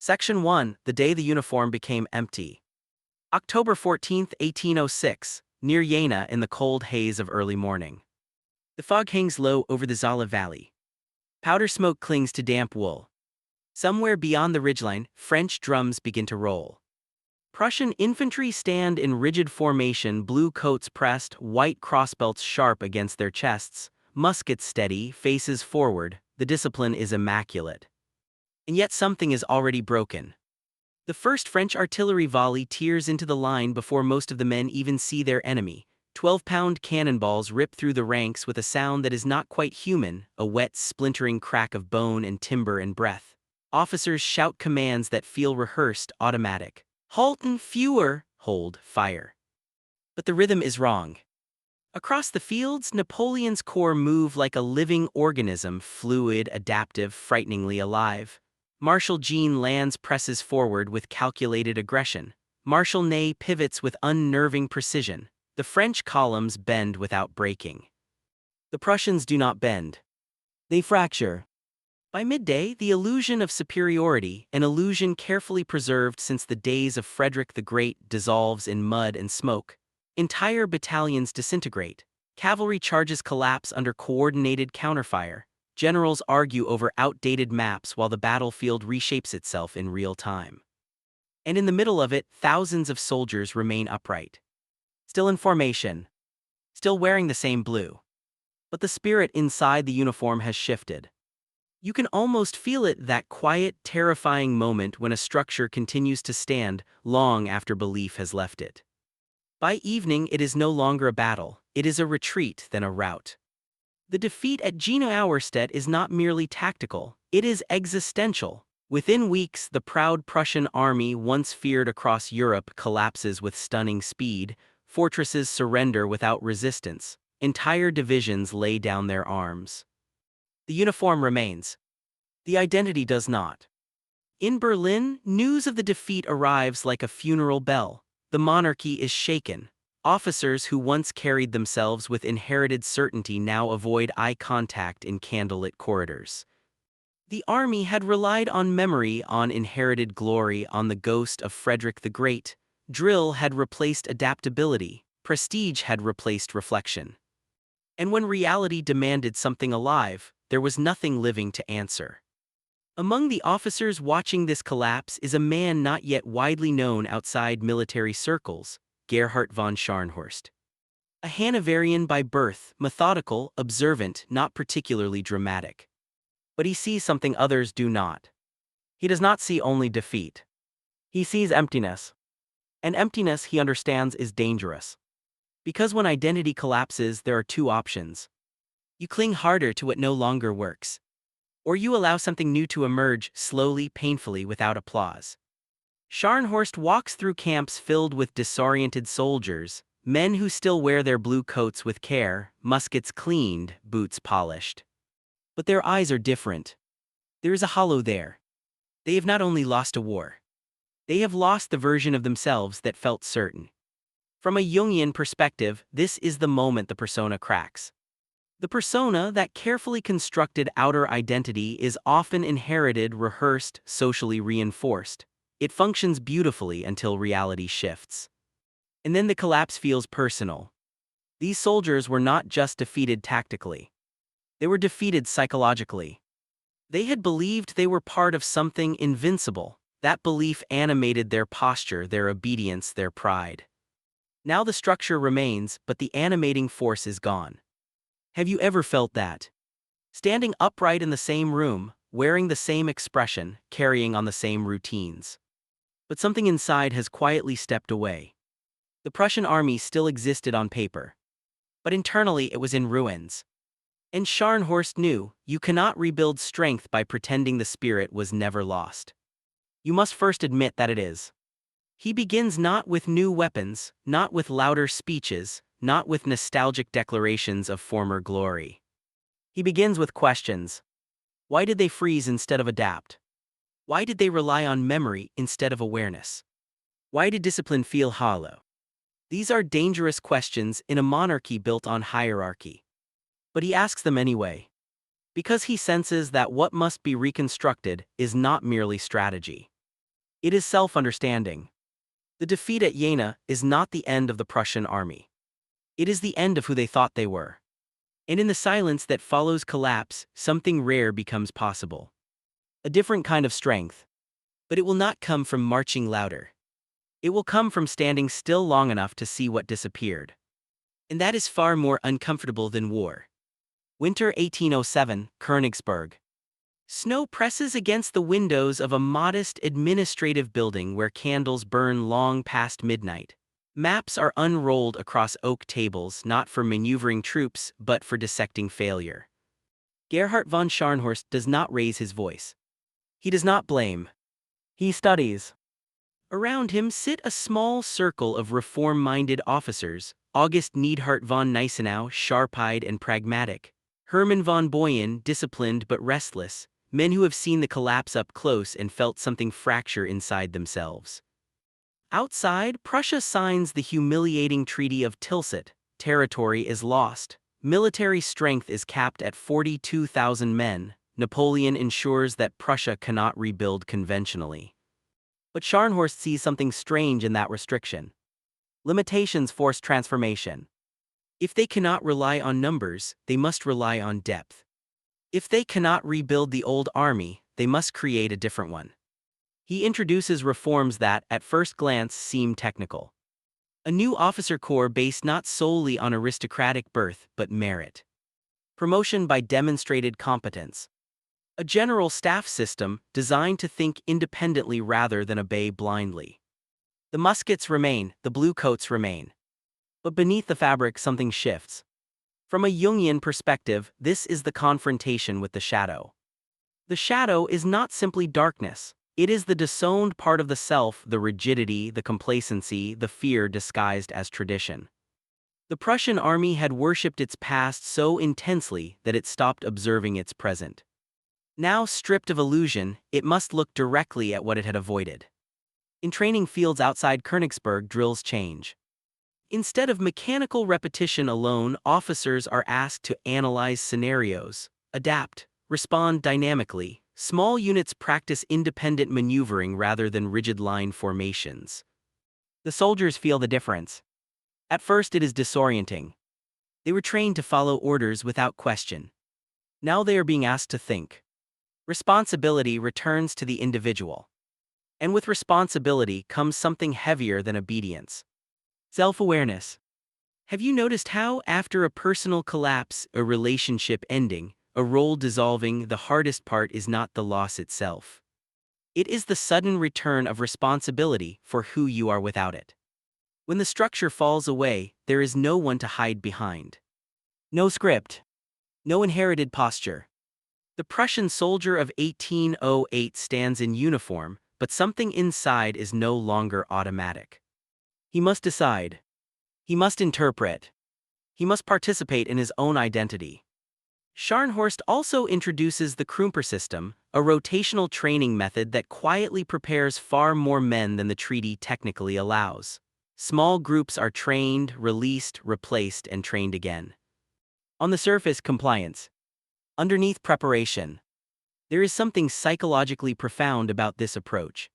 Section 1. The day the uniform became empty. October 14, 1806, near Jena in the cold haze of early morning. The fog hangs low over the Zala Valley. Powder smoke clings to damp wool. Somewhere beyond the ridgeline, French drums begin to roll. Prussian infantry stand in rigid formation, blue coats pressed, white crossbelts sharp against their chests, muskets steady, faces forward. The discipline is immaculate. And yet something is already broken. The first French artillery volley tears into the line before most of the men even see their enemy. 12-pound cannonballs rip through the ranks with a sound that is not quite human, a wet, splintering crack of bone and timber and breath. Officers shout commands that feel rehearsed, automatic. Halt and fewer, hold, fire. But the rhythm is wrong. Across the fields, Napoleon's corps move like a living organism, fluid, adaptive, frighteningly alive. Marshal Jean Lannes presses forward with calculated aggression. Marshal Ney pivots with unnerving precision. The French columns bend without breaking. The Prussians do not bend. They fracture. By midday, the illusion of superiority, an illusion carefully preserved since the days of Frederick the Great, dissolves in mud and smoke. Entire battalions disintegrate. Cavalry charges collapse under coordinated counterfire. Generals argue over outdated maps while the battlefield reshapes itself in real time. And in the middle of it, thousands of soldiers remain upright. Still in formation. Still wearing the same blue. But the spirit inside the uniform has shifted. You can almost feel it, that quiet, terrifying moment when a structure continues to stand long after belief has left it. By evening, it is no longer a battle, it is a retreat, then a rout. The defeat at Jena Auerstedt is not merely tactical, it is existential. Within weeks, the proud Prussian army, once feared across Europe, collapses with stunning speed. Fortresses surrender without resistance. Entire divisions lay down their arms. The uniform remains. The identity does not. In Berlin, news of the defeat arrives like a funeral bell. The monarchy is shaken. Officers who once carried themselves with inherited certainty now avoid eye contact in candlelit corridors. The army had relied on memory, on inherited glory, on the ghost of Frederick the Great. Drill had replaced adaptability. Prestige had replaced reflection. And when reality demanded something alive, there was nothing living to answer. Among the officers watching this collapse is a man not yet widely known outside military circles, Gerhard von Scharnhorst. A Hanoverian by birth, methodical, observant, not particularly dramatic. But he sees something others do not. He does not see only defeat. He sees emptiness. And emptiness, he understands, is dangerous. Because when identity collapses, there are two options. You cling harder to what no longer works. Or you allow something new to emerge, slowly, painfully, without applause. Scharnhorst walks through camps filled with disoriented soldiers, men who still wear their blue coats with care, muskets cleaned, boots polished. But their eyes are different. There is a hollow there. They have not only lost a war. They have lost the version of themselves that felt certain. From a Jungian perspective, this is the moment the persona cracks. The persona, that carefully constructed outer identity, is often inherited, rehearsed, socially reinforced. It functions beautifully until reality shifts. And then the collapse feels personal. These soldiers were not just defeated tactically. They were defeated psychologically. They had believed they were part of something invincible. That belief animated their posture, their obedience, their pride. Now the structure remains, but the animating force is gone. Have you ever felt that? Standing upright in the same room, wearing the same expression, carrying on the same routines. But something inside has quietly stepped away. The Prussian army still existed on paper. But internally it was in ruins. And Scharnhorst knew, you cannot rebuild strength by pretending the spirit was never lost. You must first admit that it is. He begins not with new weapons, not with louder speeches, not with nostalgic declarations of former glory. He begins with questions. Why did they freeze instead of adapt? Why did they rely on memory instead of awareness? Why did discipline feel hollow? These are dangerous questions in a monarchy built on hierarchy. But he asks them anyway. Because he senses that what must be reconstructed is not merely strategy. It is self-understanding. The defeat at Jena is not the end of the Prussian army. It is the end of who they thought they were. And in the silence that follows collapse, something rare becomes possible. A different kind of strength. But it will not come from marching louder. It will come from standing still long enough to see what disappeared. And that is far more uncomfortable than war. Winter 1807, Königsberg. Snow presses against the windows of a modest administrative building where candles burn long past midnight. Maps are unrolled across oak tables, not for maneuvering troops, but for dissecting failure. Gerhard von Scharnhorst does not raise his voice. He does not blame. He studies. Around him sit a small circle of reform-minded officers: August Neidhart von Gneisenau, sharp-eyed and pragmatic; Hermann von Boyen, disciplined but restless, men who have seen the collapse up close and felt something fracture inside themselves. Outside, Prussia signs the humiliating Treaty of Tilsit. Territory is lost. Military strength is capped at 42,000 men. Napoleon ensures that Prussia cannot rebuild conventionally. But Scharnhorst sees something strange in that restriction. Limitations force transformation. If they cannot rely on numbers, they must rely on depth. If they cannot rebuild the old army, they must create a different one. He introduces reforms that, at first glance, seem technical. A new officer corps based not solely on aristocratic birth but merit. Promotion by demonstrated competence. A general staff system designed to think independently rather than obey blindly. The muskets remain, the blue coats remain. But beneath the fabric something shifts. From a Jungian perspective, this is the confrontation with the shadow. The shadow is not simply darkness. It is the disowned part of the self, the rigidity, the complacency, the fear disguised as tradition. The Prussian army had worshipped its past so intensely that it stopped observing its present. Now stripped of illusion, it must look directly at what it had avoided. In training fields outside Königsberg, drills change. Instead of mechanical repetition alone, officers are asked to analyze scenarios, adapt, respond dynamically. Small units practice independent maneuvering rather than rigid line formations. The soldiers feel the difference. At first it is disorienting. They were trained to follow orders without question. Now they are being asked to think. Responsibility returns to the individual. And with responsibility comes something heavier than obedience. Self-awareness. Have you noticed how, after a personal collapse, a relationship ending, a role dissolving, the hardest part is not the loss itself? It is the sudden return of responsibility for who you are without it. When the structure falls away, there is no one to hide behind. No script. No inherited posture. The Prussian soldier of 1808 stands in uniform, but something inside is no longer automatic. He must decide. He must interpret. He must participate in his own identity. Scharnhorst also introduces the Krumper system, a rotational training method that quietly prepares far more men than the treaty technically allows. Small groups are trained, released, replaced, and trained again. On the surface, compliance. Underneath, preparation. There is something psychologically profound about this approach.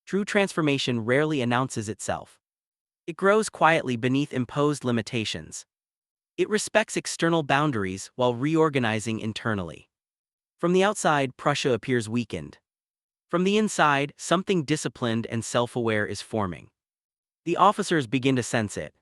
True transformation rarely announces itself. It grows quietly beneath imposed limitations. It respects external boundaries while reorganizing internally. From the outside, Prussia appears weakened. From the inside, something disciplined and self-aware is forming. The officers begin to sense it.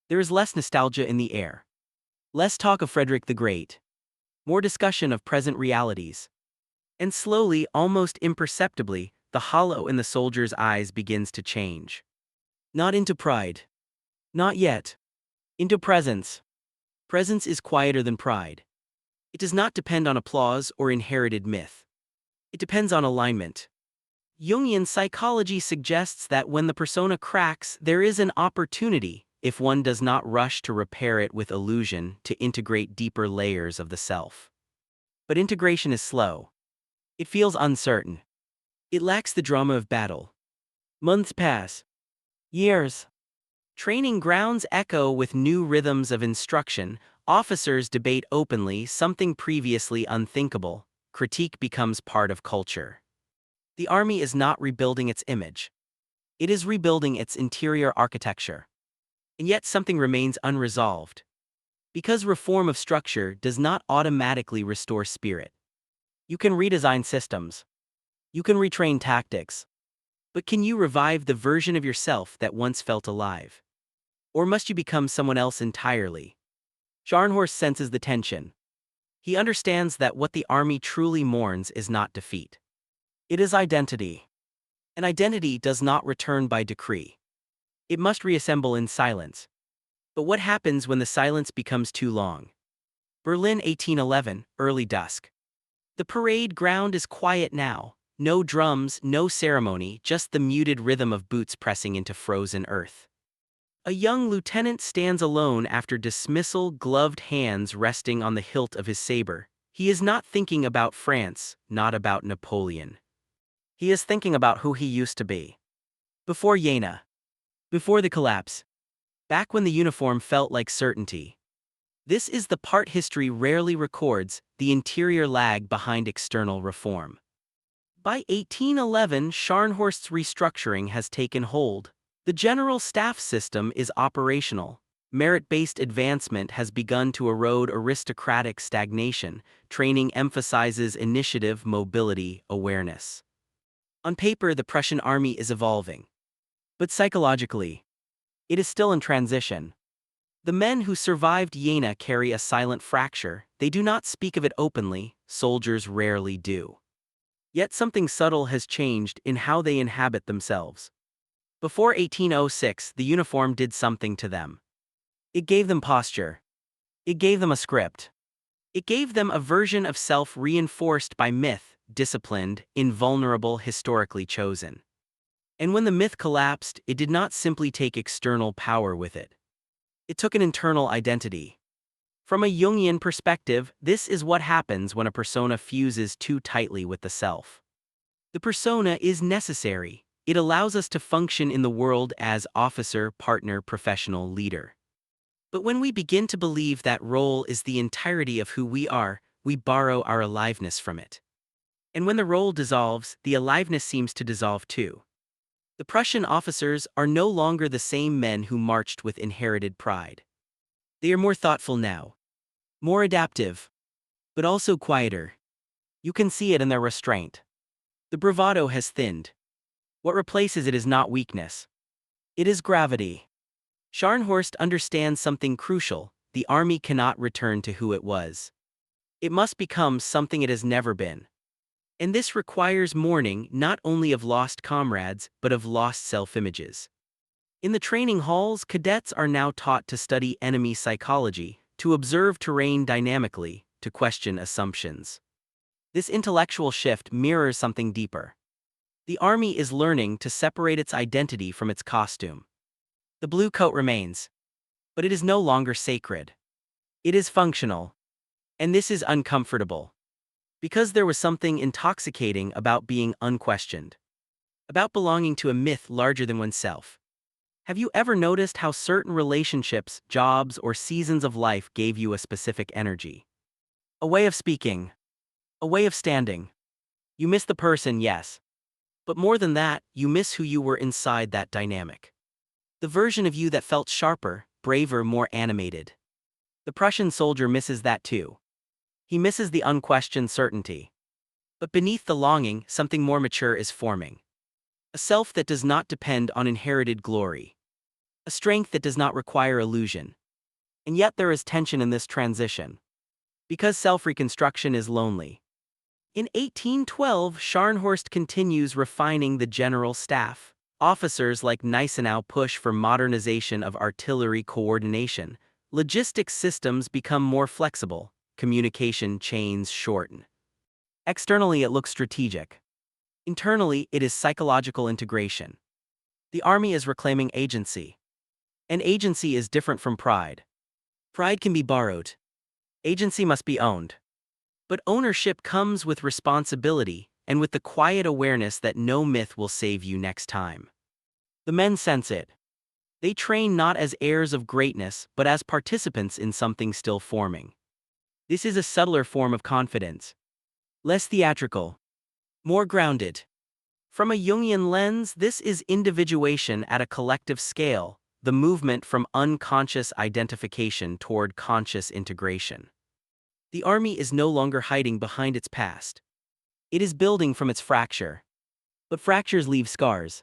There is less nostalgia in the air. Less talk of Frederick the Great. More discussion of present realities. And slowly, almost imperceptibly, the hollow in the soldier's eyes begins to change. Not into pride. Not yet. Into presence. Presence is quieter than pride. It does not depend on applause or inherited myth. It depends on alignment. Jungian psychology suggests that when the persona cracks, there is an opportunity, if one does not rush to repair it with illusion, to integrate deeper layers of the self. But integration is slow. It feels uncertain. It lacks the drama of battle. Months pass. Years. Training grounds echo with new rhythms of instruction. Officers debate openly something previously unthinkable. Critique becomes part of culture. The army is not rebuilding its image. It is rebuilding its interior architecture. And yet something remains unresolved. Because reform of structure does not automatically restore spirit. You can redesign systems. You can retrain tactics. But can you revive the version of yourself that once felt alive? Or must you become someone else entirely? Scharnhorst senses the tension. He understands that what the army truly mourns is not defeat. It is identity. An identity does not return by decree. It must reassemble in silence. But what happens when the silence becomes too long? Berlin 1811, early dusk. The parade ground is quiet now. No drums, no ceremony, just the muted rhythm of boots pressing into frozen earth. A young lieutenant stands alone after dismissal, gloved hands resting on the hilt of his saber. He is not thinking about France, not about Napoleon. He is thinking about who he used to be. Before Jena. Before the collapse. Back when the uniform felt like certainty. This is the part history rarely records, the interior lag behind external reform. By 1811, Scharnhorst's restructuring has taken hold. The general staff system is operational. Merit-based advancement has begun to erode aristocratic stagnation. Training emphasizes initiative, mobility, awareness. On paper, the Prussian army is evolving. But psychologically, it is still in transition. The men who survived Jena carry a silent fracture. They do not speak of it openly, soldiers rarely do. Yet something subtle has changed in how they inhabit themselves. Before 1806, the uniform did something to them. It gave them posture. It gave them a script. It gave them a version of self reinforced by myth, disciplined, invulnerable, historically chosen. And when the myth collapsed, it did not simply take external power with it. It took an internal identity. From a Jungian perspective, this is what happens when a persona fuses too tightly with the self. The persona is necessary. It allows us to function in the world as officer, partner, professional, leader. But when we begin to believe that role is the entirety of who we are, we borrow our aliveness from it. And when the role dissolves, the aliveness seems to dissolve too. The Prussian officers are no longer the same men who marched with inherited pride. They are more thoughtful now. More adaptive. But also quieter. You can see it in their restraint. The bravado has thinned. What replaces it is not weakness. It is gravity. Scharnhorst understands something crucial: the army cannot return to who it was. It must become something it has never been. And this requires mourning not only of lost comrades, but of lost self-images. In the training halls, cadets are now taught to study enemy psychology, to observe terrain dynamically, to question assumptions. This intellectual shift mirrors something deeper. The army is learning to separate its identity from its costume. The blue coat remains. But it is no longer sacred. It is functional. And this is uncomfortable. Because there was something intoxicating about being unquestioned. About belonging to a myth larger than oneself. Have you ever noticed how certain relationships, jobs, or seasons of life gave you a specific energy? A way of speaking. A way of standing. You miss the person, yes. But more than that, you miss who you were inside that dynamic. The version of you that felt sharper, braver, more animated. The Prussian soldier misses that too. He misses the unquestioned certainty. But beneath the longing, something more mature is forming. A self that does not depend on inherited glory. A strength that does not require illusion. And yet there is tension in this transition. Because self-reconstruction is lonely. In 1812, Scharnhorst continues refining the general staff. Officers like Gneisenau push for modernization of artillery coordination. Logistics systems become more flexible. Communication chains shorten. Externally, it looks strategic. Internally, it is psychological integration. The army is reclaiming agency. And agency is different from pride. Pride can be borrowed. Agency must be owned. But ownership comes with responsibility and with the quiet awareness that no myth will save you next time. The men sense it. They train not as heirs of greatness, but as participants in something still forming. This is a subtler form of confidence. Less theatrical. More grounded. From a Jungian lens, this is individuation at a collective scale, the movement from unconscious identification toward conscious integration. The army is no longer hiding behind its past. It is building from its fracture. But fractures leave scars.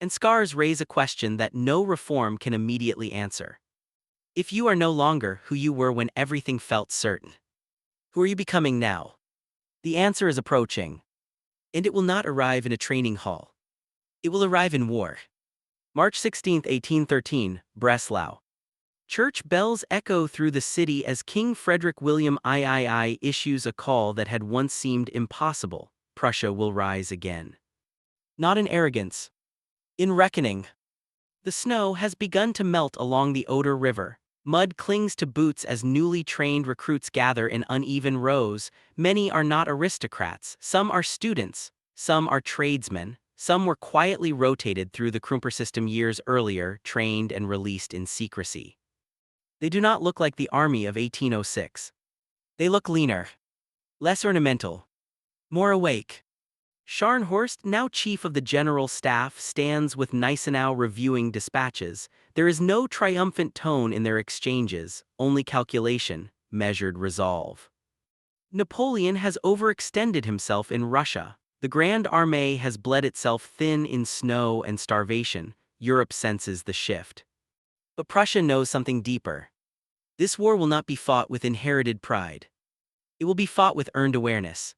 And scars raise a question that no reform can immediately answer. If you are no longer who you were when everything felt certain, who are you becoming now? The answer is approaching. And it will not arrive in a training hall. It will arrive in war. March 16, 1813, Breslau. Church bells echo through the city as King Frederick William III issues a call that had once seemed impossible: Prussia will rise again. Not in arrogance. In reckoning. The snow has begun to melt along the Oder River. Mud clings to boots as newly trained recruits gather in uneven rows. Many are not aristocrats, some are students, some are tradesmen, some were quietly rotated through the Krumper system years earlier, trained and released in secrecy. They do not look like the army of 1806. They look leaner, less ornamental, more awake. Scharnhorst, now chief of the general staff, stands with Gneisenau reviewing dispatches. There is no triumphant tone in their exchanges, only calculation, measured resolve. Napoleon has overextended himself in Russia. The Grand Armée has bled itself thin in snow and starvation. Europe senses the shift. But Prussia knows something deeper. This war will not be fought with inherited pride. It will be fought with earned awareness.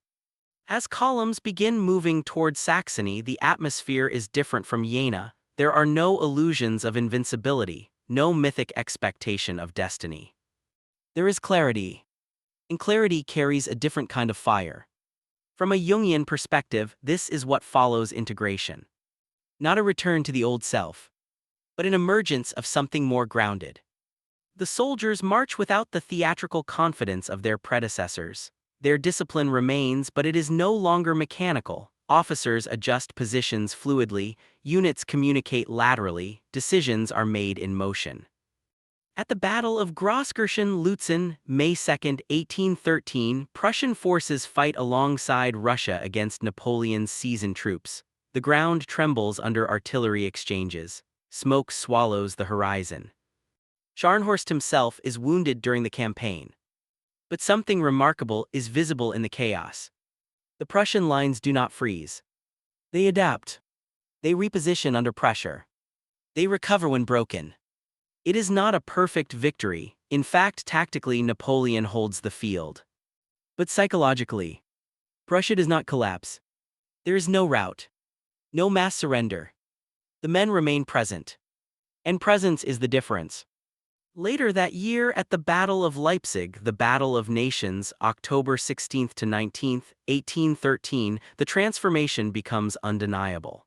As columns begin moving toward Saxony, the atmosphere is different from Jena. There are no illusions of invincibility, no mythic expectation of destiny. There is clarity, and clarity carries a different kind of fire. From a Jungian perspective, this is what follows integration. Not a return to the old self, but an emergence of something more grounded. The soldiers march without the theatrical confidence of their predecessors. Their discipline remains, but it is no longer mechanical. Officers adjust positions fluidly, units communicate laterally, decisions are made in motion. At the Battle of Großkirchen-Lützen, May 2, 1813, Prussian forces fight alongside Russia against Napoleon's seasoned troops. The ground trembles under artillery exchanges. Smoke swallows the horizon. Scharnhorst himself is wounded during the campaign. But something remarkable is visible in the chaos. The Prussian lines do not freeze. They adapt. They reposition under pressure. They recover when broken. It is not a perfect victory. In fact, tactically, Napoleon holds the field. But psychologically, Prussia does not collapse. There is no rout. No mass surrender. The men remain present. And presence is the difference. Later that year, at the Battle of Leipzig, the Battle of Nations, October 16th to 19th, 1813, the transformation becomes undeniable.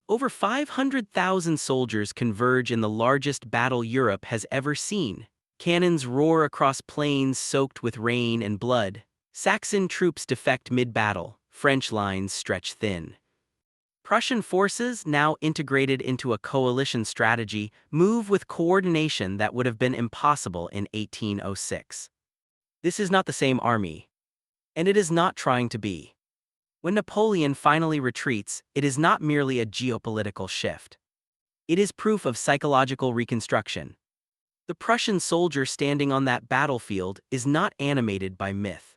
Over 500,000 soldiers converge in the largest battle Europe has ever seen. Cannons roar across plains soaked with rain and blood. Saxon troops defect mid-battle. French lines stretch thin. Prussian forces, now integrated into a coalition strategy, move with coordination that would have been impossible in 1806. This is not the same army. And it is not trying to be. When Napoleon finally retreats, it is not merely a geopolitical shift. It is proof of psychological reconstruction. The Prussian soldier standing on that battlefield is not animated by myth.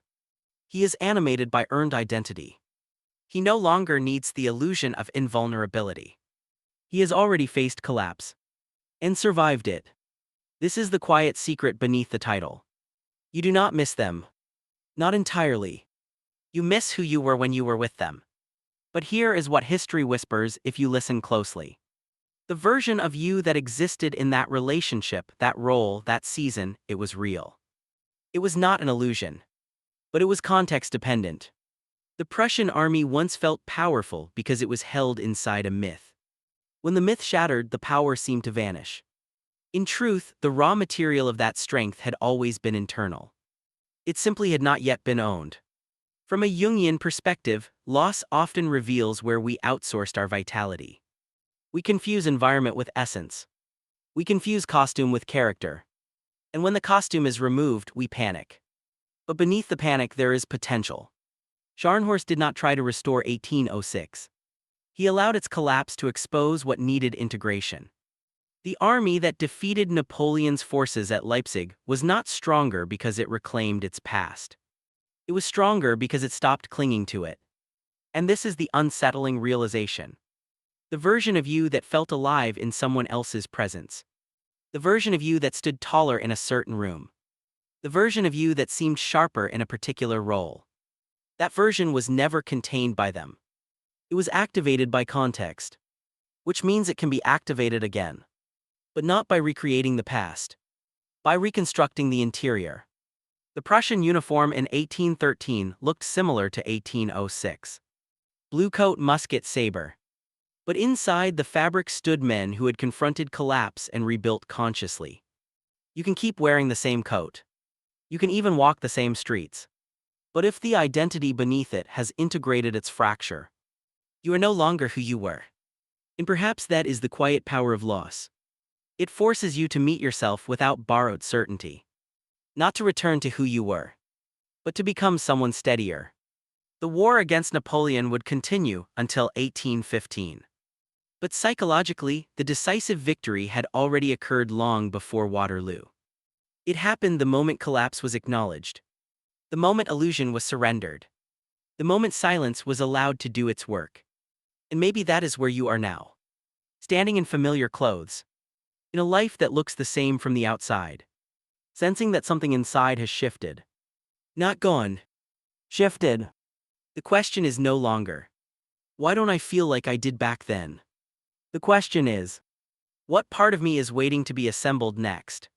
He is animated by earned identity. He no longer needs the illusion of invulnerability. He has already faced collapse. And survived it. This is the quiet secret beneath the title. You do not miss them. Not entirely. You miss who you were when you were with them. But here is what history whispers if you listen closely. The version of you that existed in that relationship, that role, that season, it was real. It was not an illusion. But it was context-dependent. The Prussian army once felt powerful because it was held inside a myth. When the myth shattered, the power seemed to vanish. In truth, the raw material of that strength had always been internal. It simply had not yet been owned. From a Jungian perspective, loss often reveals where we outsourced our vitality. We confuse environment with essence. We confuse costume with character. And when the costume is removed, we panic. But beneath the panic there is potential. Scharnhorst did not try to restore 1806. He allowed its collapse to expose what needed integration. The army that defeated Napoleon's forces at Leipzig was not stronger because it reclaimed its past. It was stronger because it stopped clinging to it. And this is the unsettling realization. The version of you that felt alive in someone else's presence. The version of you that stood taller in a certain room. The version of you that seemed sharper in a particular role. That version was never contained by them. It was activated by context. Which means it can be activated again. But not by recreating the past. By reconstructing the interior. The Prussian uniform in 1813 looked similar to 1806. Blue coat, musket, saber. But inside the fabric stood men who had confronted collapse and rebuilt consciously. You can keep wearing the same coat. You can even walk the same streets. But if the identity beneath it has integrated its fracture, you are no longer who you were. And perhaps that is the quiet power of loss. It forces you to meet yourself without borrowed certainty. Not to return to who you were, but to become someone steadier. The war against Napoleon would continue until 1815. But psychologically, the decisive victory had already occurred long before Waterloo. It happened the moment collapse was acknowledged. The moment illusion was surrendered. The moment silence was allowed to do its work. And maybe that is where you are now. Standing in familiar clothes. In a life that looks the same from the outside. Sensing that something inside has shifted. Not gone. Shifted. The question is no longer, why don't I feel like I did back then? The question is, what part of me is waiting to be assembled next?